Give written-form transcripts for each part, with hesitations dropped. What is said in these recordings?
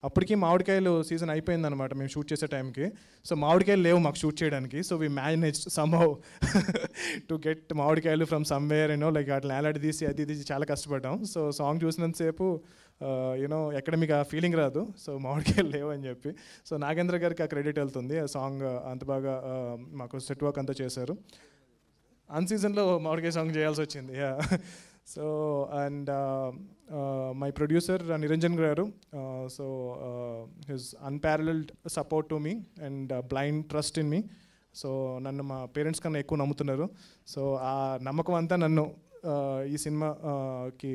అప్పటికి మామిడికాయలు సీజన్ అయిపోయిందనమాట మేము షూట్ చేసే టైంకి. సో మామిడికాయలు లేవు మాకు షూట్ చేయడానికి. So we manage somehow to get మామిడికాయలు ఫ్రమ్ సమ్వేర్ లైక్ అట్లా నేలాడి తీసి అది తీసి చాలా కష్టపడ్డాం. సో సాంగ్ చూసినంతసేపు ఎక్కడ మీకు ఆ ఫీలింగ్ రాదు. సో మామిడికాయలు లేవు అని చెప్పి. సో నాగేంద్ర గారికి ఆ క్రెడిట్ వెళ్తుంది. ఆ సాంగ్ అంత బాగా మాకు సెట్ వర్క్ అంతా చేశారు. అన్ సీజన్లో మామిడికాయ సాంగ్ చేయాల్సి వచ్చింది. So and my producer Niranjan garu, so his unparalleled support to me and blind trust in me. So నన్ను మా పేరెంట్స్ కన్నా ఎక్కువ నమ్ముతున్నారు. సో ఆ నమ్మకం అంతా నన్ను ఈ సినిమాకి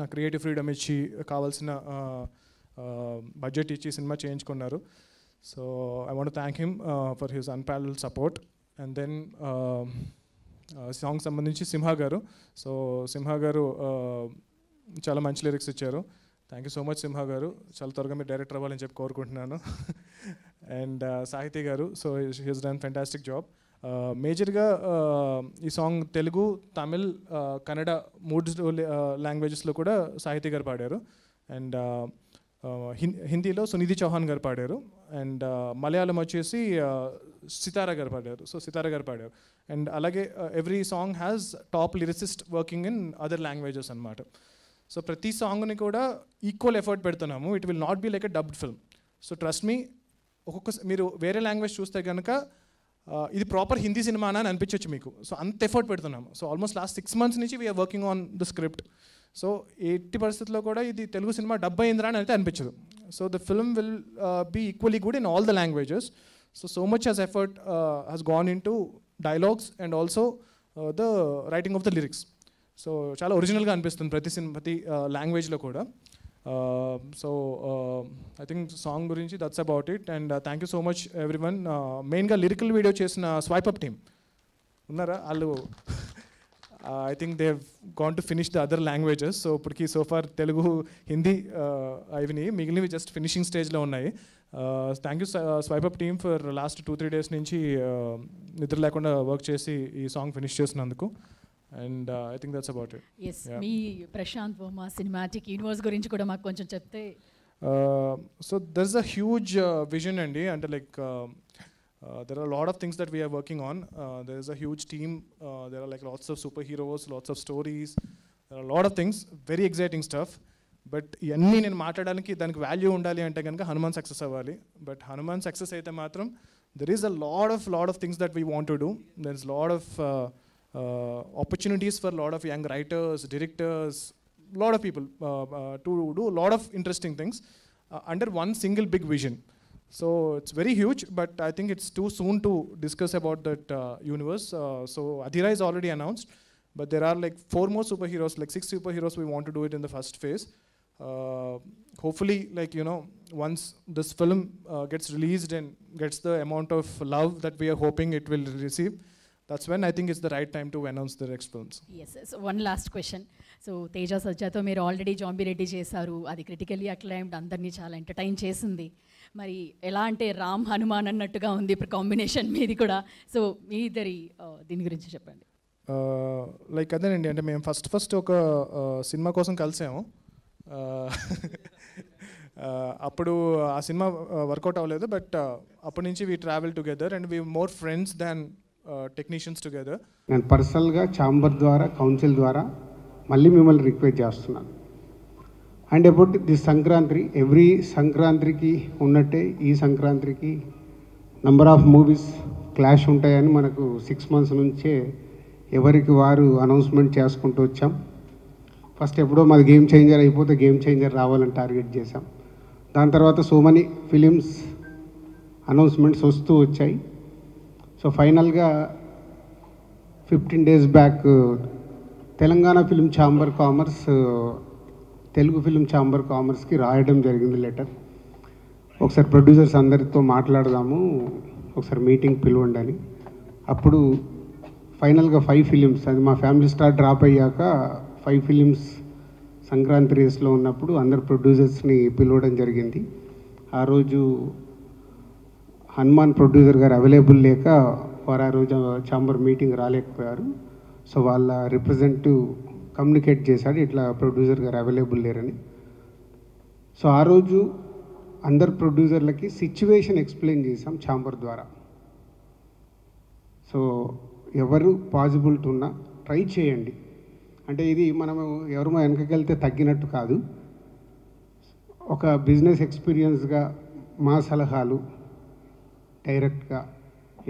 నా క్రియేటివ్ ఫ్రీడమ్ ఇచ్చి కావాల్సిన బడ్జెట్ ఇచ్చి సినిమా చేయించుకున్నారు. So I want thank him for his unparalleled support. And then song సంబంధించి సింహ గారు. సో సింహ గారు చాలా మంచి లిరిక్స్ ఇచ్చారు. థ్యాంక్ యూ సో మచ్ సింహ గారు. చాలా త్వరగా మీరు డైరెక్టర్ అవ్వాలని చెప్పి కోరుకుంటున్నాను. అండ్ సాహితీ గారు, so he's done fantastic job. మేజర్గా ఈ సాంగ్ తెలుగు, తమిళ్, కన్నడ 3 లాంగ్వేజెస్లో కూడా సాహితీ గారు పాడారు. అండ్ హిందీలో సునిధి చౌహాన్ గారు పాడారు. అండ్ మలయాళం వచ్చేసి సితారా గారు పాడారు. సో సితారా గారు పాడారు. అండ్ అలాగే every song has top lyricist working in other languages అనమాట. సో ప్రతి సాంగ్ని కూడా ఈక్వల్ ఎఫర్ట్ పెడుతున్నాము. It will not be like a dubbed film. So trust me, మీరు వేరే లాంగ్వేజ్ చూస్తే కనుక ఇది ప్రాపర్ హిందీ సినిమానా అని అనిపించవచ్చు మీకు. సో అంత ఎఫర్ట్ పెడుతున్నాము. సో ఆల్మోస్ట్ లాస్ట్ 6 months నుంచి we're working on the script. So ఎట్టి పరిస్థితుల్లో కూడా ఇది తెలుగు సినిమా డబ్ అయిందిరా అని అయితే అనిపించదు. So the film will be equally good in all the languages. So much as effort has gone in to dialogues and also the writing of the lyrics. So చాలా ఒరిజినల్గా అనిపిస్తుంది ప్రతి లాంగ్వేజ్లో కూడా. సో ఐ థింక్ సాంగ్ గురించి that's about it. And thank you so much everyone. మెయిన్గా lyrical video చేసిన swipe up team ఉన్నారా, వాళ్ళు I think they have gone to finish the other languages. So ఇప్పటికి సోఫార్ తెలుగు, హిందీ ఇవి మిగిలినవి జస్ట్ ఫినిషింగ్ స్టేజ్లో ఉన్నాయి. Thank you swipe up team for last 2-3 days నుంచి నిద్ర లేకుండా వర్క్ చేసి ఈ సాంగ్ ఫినిష్ చేసినందుకు. And I think that's about it. Yes, మీ ప్రశాంత్ వర్మ సినిమాటిక్ యూనివర్స్ గురించి కూడా మాకు కొంచెం చెప్తే. So there is a huge vision అండి. అంటే like there are a lot of things that we are working on. There is a huge team. There are like lots of superheroes, lots of stories. There are a lot of things, very exciting stuff. But ఇవన్నీ నేను మాట్లాడడానికి దానికి value ఉండాలి అంటే కనుక Hanuman success అవ్వాలి. But Hanuman success అయితే మాత్రం there is a lot of things that we want to do. There is a lot of opportunities for a lot of young writers, directors, a lot of people to do a lot of interesting things under one single big vision. So it's very huge, but I think it's too soon to discuss about that universe. So Adhira is already announced, but there are like 4 more superheroes, like 6 superheroes we want to do it in the first phase. Hopefully, like, once this film gets released and gets the amount of love that we are hoping it will receive, that's when I think it's the right time to announce the next films. Yes, so one last question. So Teja Sajjaతో మీరు already zombie Reddy చేశారు. అది critically acclaimed, అందరినీ చాలా entertain చేసింది. మరి ఎలా అంటే రామ్ హనుమాన్ అన్నట్టుగా ఉంది ఇప్పుడు కాంబినేషన్ మీది కూడా. సో మీ ఇద్దరి దీని గురించి చెప్పండి. లైక్ అదేనండి, అంటే మేము ఫస్ట్ ఒక సినిమా కోసం కలిసాము. అప్పుడు ఆ సినిమా వర్కౌట్ అవ్వలేదు. బట్ అప్పటి నుంచి we travel together and we more friends than technicians together. నేను పర్సనల్గా ఛాంబర్ ద్వారా, కౌన్సిల్ ద్వారా మళ్ళీ మిమ్మల్ని రిక్వెస్ట్ చేస్తున్నాను. And about this Sankranti, every సంక్రాంతికి ఉన్నట్టే ఈ సంక్రాంతికి నంబర్ ఆఫ్ మూవీస్ క్లాష్ ఉంటాయని మనకు 6 months నుంచే ఎవరికి వారు అనౌన్స్మెంట్ చేసుకుంటూ వచ్చాం. ఫస్ట్ ఎప్పుడో మాది గేమ్ చేంజర్ అయిపోతే గేమ్ చేంజర్ రావాలని టార్గెట్ చేశాం. దాని తర్వాత సో మెనీ ఫిలిమ్స్ అనౌన్స్మెంట్స్ వస్తూ వచ్చాయి. సో ఫైనల్గా 15 days back Telangana film chamber commerce Telugu film chamber కామర్స్కి రాయడం జరిగింది లెటర్. ఒకసారి ప్రొడ్యూసర్స్ అందరితో మాట్లాడదాము, ఒకసారి మీటింగ్ పిలవండి అని. అప్పుడు ఫైనల్గా 5 films, అది మా ఫ్యామిలీ స్టార్ డ్రాప్ అయ్యాక 5 films సంక్రాంతి రేస్లో ఉన్నప్పుడు అందరు ప్రొడ్యూసర్స్ని పిలవడం జరిగింది. ఆ రోజు హనుమాన్ ప్రొడ్యూసర్ గారు అవైలబుల్ లేక వారు ఆ రోజు ఛాంబర్ మీటింగ్ రాలేకపోయారు. సో వాళ్ళ రిప్రజెంటేటివ్ కమ్యూనికేట్ చేశాడు, ఇట్లా ప్రొడ్యూసర్ గారు అవైలబుల్ లేరని. సో ఆ రోజు అందరు ప్రొడ్యూసర్లకి సిచ్యువేషన్ ఎక్స్ప్లెయిన్ చేసాం ఛాంబర్ ద్వారా. సో ఎవరు పాసిబిలిటీ ఉన్నా ట్రై చేయండి. అంటే ఇది మనము ఎవరు వెనకకెళ్తే తగ్గినట్టు కాదు, ఒక బిజినెస్ ఎక్స్పీరియన్స్గా మా సలహాలు డైరెక్ట్గా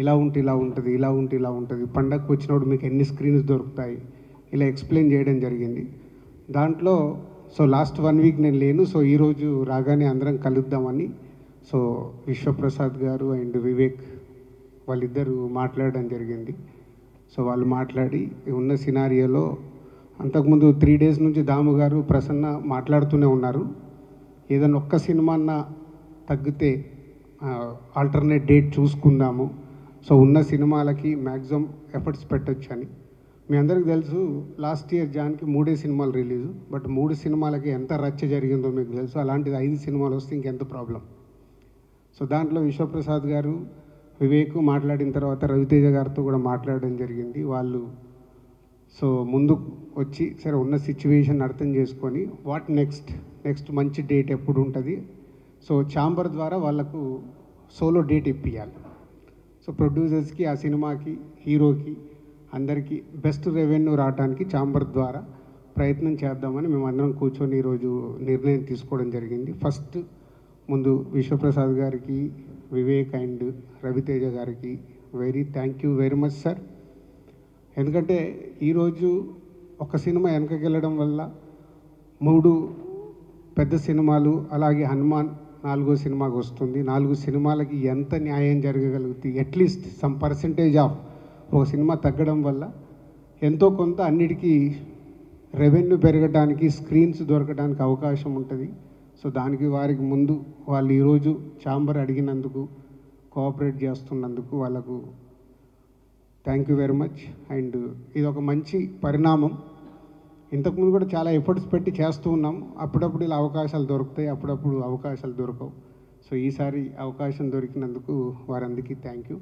ఇలా ఉంటే ఇలా ఉంటుంది, ఇలా ఉంటే ఇలా ఉంటుంది, పండగకు వచ్చినప్పుడు మీకు ఎన్ని స్క్రీన్స్ దొరుకుతాయి, ఇలా ఎక్స్ప్లెయిన్ చేయడం జరిగింది. దాంట్లో సో లాస్ట్ 1 వీక్ నేను లేను. సో ఈరోజు రాగానే అందరం కలుద్దామని సో విశ్వప్రసాద్ గారు అండ్ వివేక్ వాళ్ళిద్దరూ మాట్లాడడం జరిగింది. సో వాళ్ళు మాట్లాడి ఉన్న సినారియోలో అంతకుముందు 3 days నుంచి దాము గారు ప్రసన్న మాట్లాడుతూనే ఉన్నారు, ఏదైనా ఒక్క సినిమా తగ్గితే ఆల్టర్నేట్ డేట్ చూసుకుందాము, సో ఉన్న సినిమాలకి మ్యాక్సిమం ఎఫర్ట్స్ పెట్టచ్చు అని. మీ అందరికీ తెలుసు లాస్ట్ ఇయర్ జాన్కి 3 సినిమాలు రిలీజు, బట్ 3 సినిమాలకి ఎంత రచ్చ జరిగిందో మీకు తెలుసు. అలాంటిది 5 సినిమాలు వస్తే ఇంకెంత ప్రాబ్లం. సో దాంట్లో విశ్వప్రసాద్ గారు వివేక్ మాట్లాడిన తర్వాత రవితేజ గారితో కూడా మాట్లాడడం జరిగింది. వాళ్ళు సో ముందు వచ్చి సరే ఉన్న సిచ్యువేషన్ అర్థం చేసుకొని వాట్ నెక్స్ట్ మంచి డేట్ ఎప్పుడు ఉంటుంది, సో ఛాంబర్ ద్వారా వాళ్ళకు సోలో డేట్ ఇప్పియాలి. సో ప్రొడ్యూసర్స్కి, ఆ సినిమాకి, హీరోకి అందరికీ బెస్ట్ రెవెన్యూ రావడానికి ఛాంబర్ ద్వారా ప్రయత్నం చేద్దామని మేమందరం కూర్చొని ఈరోజు నిర్ణయం తీసుకోవడం జరిగింది. ఫస్ట్ ముందు విశ్వప్రసాద్ గారికి, వివేక్ అండ్ రవితేజ గారికి thank you very much sir. ఎందుకంటే ఈరోజు ఒక సినిమా వెనకకెళ్ళడం వల్ల 3 పెద్ద సినిమాలు, అలాగే హనుమాన్ 4వ సినిమాకి వస్తుంది. 4 సినిమాలకి ఎంత న్యాయం జరగగలుగుతుంది, అట్లీస్ట్ సమ్ పర్సెంటేజ్ ఆఫ్ ఒక సినిమా తగ్గడం వల్ల ఎంతో కొంత అన్నిటికీ రెవెన్యూ పెరగడానికి, స్క్రీన్స్ దొరకడానికి అవకాశం ఉంటుంది. సో దానికి వారికి ముందు వాళ్ళు ఈరోజు ఛాంబర్ అడిగినందుకు, కోఆపరేట్ చేస్తున్నందుకు వాళ్ళకు thank you very much. And ఇది ఒక మంచి పరిణామం. ఇంతకుముందు కూడా చాలా ఎఫర్ట్స్ పెట్టి చేస్తూ ఉన్నాం. అప్పుడప్పుడు ఇలా అవకాశాలు దొరుకుతాయి, అప్పుడప్పుడు అవకాశాలు దొరకవు. సో ఈసారి అవకాశం దొరికినందుకు వారందరికీ థ్యాంక్ యూ.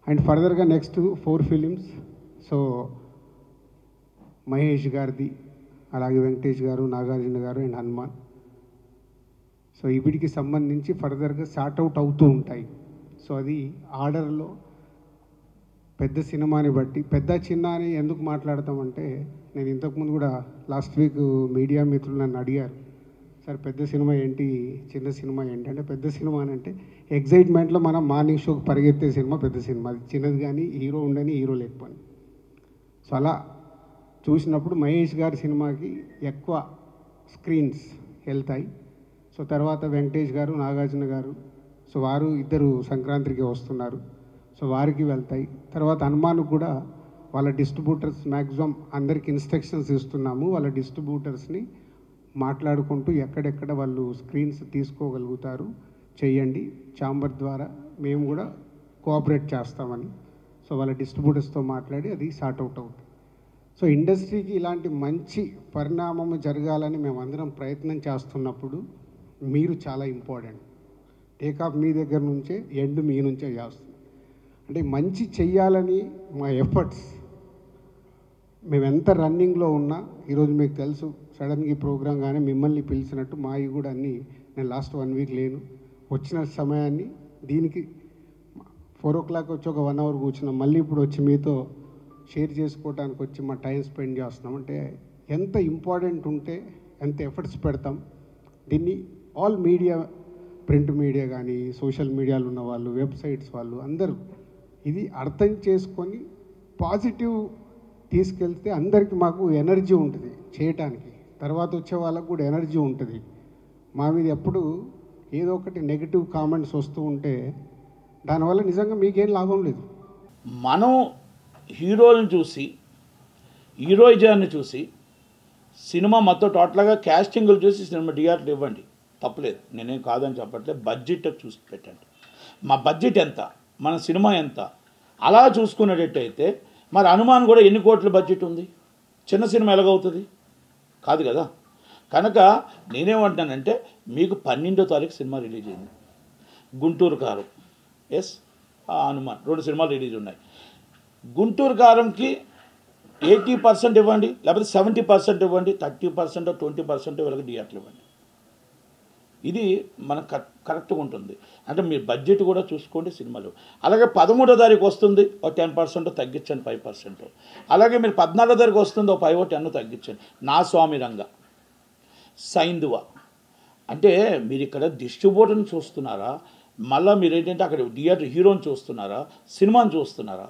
అండ్ ఫర్దర్గా నెక్స్ట్ 4 ఫిలిమ్స్, సో మహేష్ గారిది, అలాగే వెంకటేష్ గారు, నాగార్జున గారు అండ్ హనుమాన్. సో వీటికి సంబంధించి ఫర్దర్గా సార్ట్అవుట్ అవుతూ ఉంటాయి. సో అది ఆర్డర్లో పెద్ద సినిమాని బట్టి, పెద్ద చిన్న అని ఎందుకు మాట్లాడతామంటే, నేను ఇంతకుముందు కూడా లాస్ట్ వీక్ మీడియా మిత్రులు నన్ను అడిగారు, సార్ పెద్ద సినిమా ఏంటి, చిన్న సినిమా ఏంటి అంటే, పెద్ద సినిమా అని అంటే ఎగ్జైట్మెంట్లో మనం మార్నింగ్ షోకి పరిగెత్తే సినిమా పెద్ద సినిమా. అది చిన్నది కానీ హీరో ఉండని, హీరో లేకపోని. సో అలా చూసినప్పుడు మహేష్ గారి సినిమాకి ఎక్కువ స్క్రీన్స్ వెళ్తాయి. సో తర్వాత వెంకటేష్ గారు, నాగార్జున గారు, సో వారు ఇద్దరు సంక్రాంతికి వస్తున్నారు, సో వారికి వెళ్తాయి. తర్వాత హనుమాన్కు కూడా వాళ్ళ డిస్ట్రిబ్యూటర్స్ మ్యాక్సిమం అందరికి ఇన్స్ట్రక్షన్స్ ఇస్తున్నాము, వాళ్ళ డిస్ట్రిబ్యూటర్స్ని మాట్లాడుకుంటూ ఎక్కడెక్కడ వాళ్ళు స్క్రీన్స్ తీసుకోగలుగుతారు చేయండి, ఛాంబర్ ద్వారా మేము కూడా కోఆపరేట్ చేస్తామని. సో వాళ్ళ డిస్ట్రిబ్యూటర్స్తో మాట్లాడి అది సార్ట్అవుట్ అవుతుంది. సో ఇండస్ట్రీకి ఇలాంటి మంచి పరిణామం జరగాలని మేమందరం ప్రయత్నం చేస్తున్నప్పుడు మీరు చాలా ఇంపార్టెంట్. టేకాఫ్ మీ దగ్గర నుంచే, ఎండ్ మీ నుంచే చేస్తుంది. అంటే మంచి చెయ్యాలని మా ఎఫర్ట్స్, మేము ఎంత రన్నింగ్లో ఉన్నా, ఈరోజు మీకు తెలుసు సడన్గా ఈ ప్రోగ్రాం కానీ మిమ్మల్ని పిలిచినట్టు మావి కూడా అన్నీ, నేను లాస్ట్ 1 వీక్ లేను, వచ్చిన సమయాన్ని దీనికి 4 o'clock వచ్చి ఒక 1 hour కూర్చున్నాం, మళ్ళీ ఇప్పుడు వచ్చి మీతో షేర్ చేసుకోవడానికి వచ్చి మా టైం స్పెండ్ చేస్తున్నాం. అంటే ఎంత ఇంపార్టెంట్ ఉంటే ఎంత ఎఫర్ట్స్ పెడతాం. దీన్ని ఆల్ మీడియా, ప్రింట్ మీడియా కానీ, సోషల్ మీడియాలో ఉన్న వాళ్ళు, వెబ్సైట్స్ వాళ్ళు అందరూ ఇది అర్థం చేసుకొని పాజిటివ్ తీసుకెళ్తే అందరికీ మాకు ఎనర్జీ ఉంటుంది చేయటానికి. తర్వాత వచ్చే వాళ్ళకు కూడా ఎనర్జీ ఉంటుంది. మా మీద ఎప్పుడు ఏదో ఒకటి నెగిటివ్ కామెంట్స్ వస్తూ ఉంటే దానివల్ల నిజంగా మీకేం లాభం లేదు. మనం హీరోలను చూసి, హీరోయిజాన్ని చూసి, సినిమా మొత్తం టోటల్గా క్యాస్టింగ్లు చూసి సినిమా డిఆర్లు ఇవ్వండి, తప్పలేదు, నేనేం కాదని చెప్పట్లేదు. బడ్జెట్ చూసి పెట్టండి, మా బడ్జెట్ ఎంత, మన సినిమా ఎంత, అలా చూసుకునేటట్టయితే మరి హనుమాన్ కూడా ఎన్ని కోట్ల బడ్జెట్ ఉంది, చిన్న సినిమా ఎలాగవుతుంది, కాదు కదా. కనుక నేనేమంటానంటే, మీకు 12వ తారీఖు సినిమా రిలీజ్ అయింది, గుంటూరు కారం, ఎస్ హనుమాన్ 2 సినిమాలు రిలీజ్ ఉన్నాయి. గుంటూరు కారంకి 80% ఇవ్వండి, లేకపోతే 70% ఇవ్వండి, 30% 20% వీళ్ళకి డిఆర్లు ఇవ్వండి. ఇది మనకు కరెక్ట్గా ఉంటుంది. అంటే మీరు బడ్జెట్ కూడా చూసుకోండి సినిమాలు. అలాగే 13వ తారీఖు వస్తుంది, ఒక 10% తగ్గించండి, 5%. అలాగే మీరు 14వ తారీఖు వస్తుంది, ఒక 5-10 తగ్గించండి. నా స్వామి రంగ, సైందువ. అంటే మీరు ఇక్కడ డిస్ట్రిబ్యూటర్ని చూస్తున్నారా, మళ్ళీ మీరు ఏంటంటే అక్కడ థియేటర్ హీరోని చూస్తున్నారా, సినిమాని చూస్తున్నారా?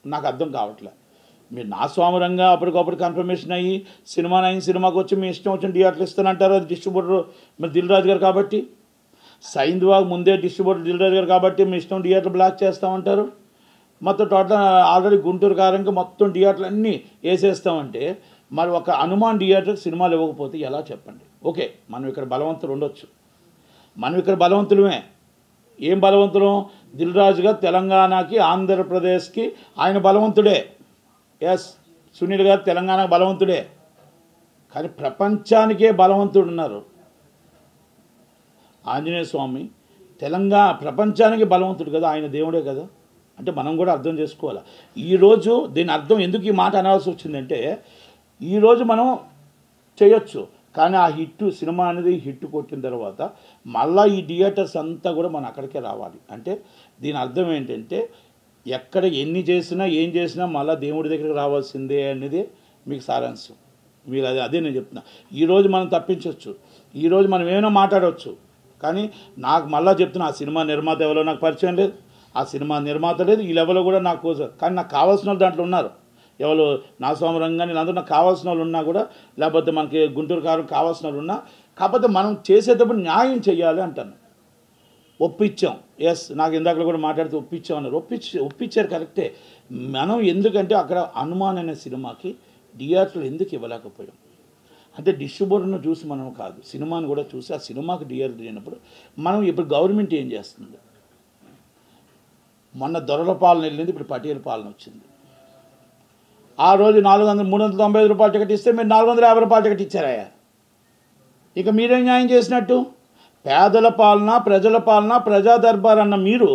నాకు అర్థం కావట్లే. మీరు నా స్వామి రంగా అప్పటికప్పుడు కన్ఫర్మేషన్ అయ్యి సినిమాకి వచ్చి మీ ఇష్టం వచ్చిన థియేటర్లు ఇస్తానంటారు. అది డిస్ట్రిబ్యూటర్ మరి దిల్ రాజు గారు కాబట్టి. సైందువా ముందే డిస్ట్రిబ్యూటర్ దిల్ రాజు గారు కాబట్టి మీ ఇష్టం థియేటర్ బ్లాక్ చేస్తామంటారు. మొత్తం టోటల్ ఆల్రెడీ గుంటూరు కారంగా మొత్తం థియేటర్లు అన్నీ వేసేస్తామంటే మరి ఒక హనుమాన్ థియేటర్కి సినిమాలు ఇవ్వకపోతే ఎలా చెప్పండి? ఓకే, మనం ఇక్కడ బలవంతులు ఉండొచ్చు, మనం ఇక్కడ బలవంతులమే. ఏం బలవంతులం? దిల్ రాజు గారు తెలంగాణకి ఆంధ్రప్రదేశ్కి ఆయన బలవంతుడే. ఎస్, సునీల్ గారు తెలంగాణకు బలవంతుడే, కానీ ప్రపంచానికే బలవంతుడు ఉన్నారు. ఆంజనేయ స్వామి ప్రపంచానికి బలవంతుడు కదా, ఆయన దేవుడే కదా. అంటే మనం కూడా అర్థం చేసుకోవాలి. ఈరోజు దీని అర్థం ఎందుకు ఈ మాట అనాల్సి వచ్చిందంటే, ఈరోజు మనం చేయొచ్చు, కానీ ఆ సినిమా అనేది హిట్ కొట్టిన తర్వాత మళ్ళీ ఈ థియేటర్స్ అంతా కూడా మనం అక్కడికే రావాలి. అంటే దీని అర్థం ఏంటంటే ఎక్కడ ఎన్ని చేసినా ఏం చేసినా మళ్ళీ దేవుడి దగ్గరికి రావాల్సిందే అనేది మీకు సారాంశం. మీరు అదే నేను చెప్తున్నా. ఈరోజు మనం తప్పించవచ్చు, ఈరోజు మనం ఏమైనా మాట్లాడవచ్చు, కానీ నాకు మళ్ళీ చెప్తున్నా, ఆ సినిమా నిర్మాత ఎవరో నాకు పరిచయం లేదు, ఆ సినిమా నిర్మాత లేదు, ఈ లెవెల్లో కూడా నాకు. కానీ నాకు కావాల్సిన వాళ్ళు దాంట్లో ఉన్నారు. ఎవరు నా స్వామి రంగాన్ని అందరూ నాకు కావాల్సిన వాళ్ళు ఉన్నా కూడా, లేకపోతే మనకి గుంటూరు కారం కావాల్సిన వాళ్ళు ఉన్నా, కాకపోతే మనం చేసేటప్పుడు న్యాయం చేయాలి అంటాను. ఒప్పించాం, ఎస్, నాకు ఇందాక కూడా మాట్లాడితే ఒప్పించాం అన్నారు. ఒప్పించారు కరెక్టే. మనం ఎందుకంటే అక్కడ హనుమాన్ అనే సినిమాకి థియేటర్లు ఎందుకు ఇవ్వలేకపోయాం అంటే డిస్ట్రిబ్యూటర్ను చూసి మనం కాదు, సినిమాను కూడా చూసి ఆ సినిమాకి థియేటర్ అయినప్పుడు మనం ఇప్పుడు గవర్నమెంట్ ఏం చేస్తుంది? మొన్న దొరల పాలన వెళ్ళింది, ఇప్పుడు పటేల్ పాలన వచ్చింది. ఆ రోజు 395 రూపాయల టికెట్ ఇస్తే మీరు 450 రూపాయల టికెట్ ఇచ్చారయ్యా. ఇక మీరేం న్యాయం చేసినట్టు? పేదల పాలన, ప్రజల పాలన, ప్రజా దర్బార్ అన్న మీరు